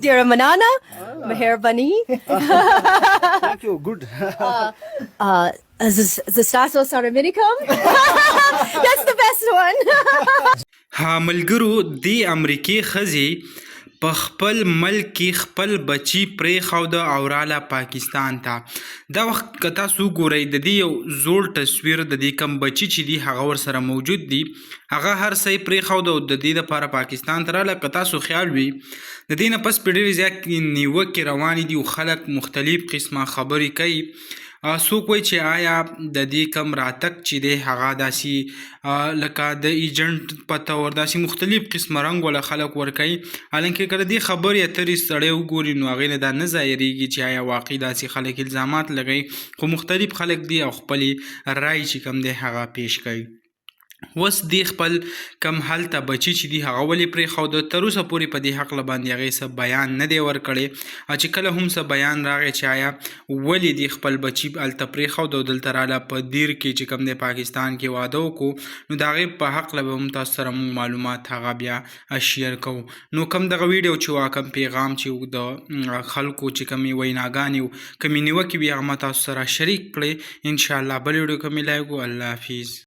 Dear Manana, Meher Bani. Thank you. Good. The Stasso Saraminicum. That's the best one. ها ملګرو د امریکای ښځې په خپل ملک کې خپل بچي پرېښوده او راله پاکستان ته. دا وخت که تاسو وګورئ د دې یو زوړ تصویر د دې کم بچي چې دي هغه ورسره موجود دي، هغه هر څه یې پرېښوده او د دې دپاره پاکستان ته راله. که تاسو خیال وي د دې نه پس په ډېرې زیات نیوکې روانې دي او خلک مختلف قسمه خبرې کوي. څوک وایي چې آیا د دې کم راتګ چې دی هغه داسې لکه د ایجنټ په طور داسې مختلف قسمه رنګ وله خلک ورکوي. حالانکې که د دې خبرې اترې سړی وګوري نو هغې نه دا نه ظاهرېږي چې آیا واقعي داسې خلک الزامات لګوي، خو مختلف خلک دي او خپلې رای چې کم دی هغه پیش کوي. اوس دې خپل کم هلته بچي چې دي هغه ولې پرېښوده، تر اوسه پورې په دې هکله باندې هغې څه بیان نه دی ورکړی. چې کله هم څه بیان راغی چې آیا ولې دې خپل بچي هلته پرېښوده او دلته راله په دیر کې چې کم دی پاکستان کې واده وکړو، نو د هغې په هکله به هم تاسو سره مونږ معلومات هغه بیا شیر کوو. نو کم دغه ویډیو چې وا کم پیغام چې د خلکو چې کمې ویناګانې او کمې نیوکې وي هغه ما تاسو سره شریک کړئ. انشاءالله بل ویډیو کې مې لایو. الله حافظ.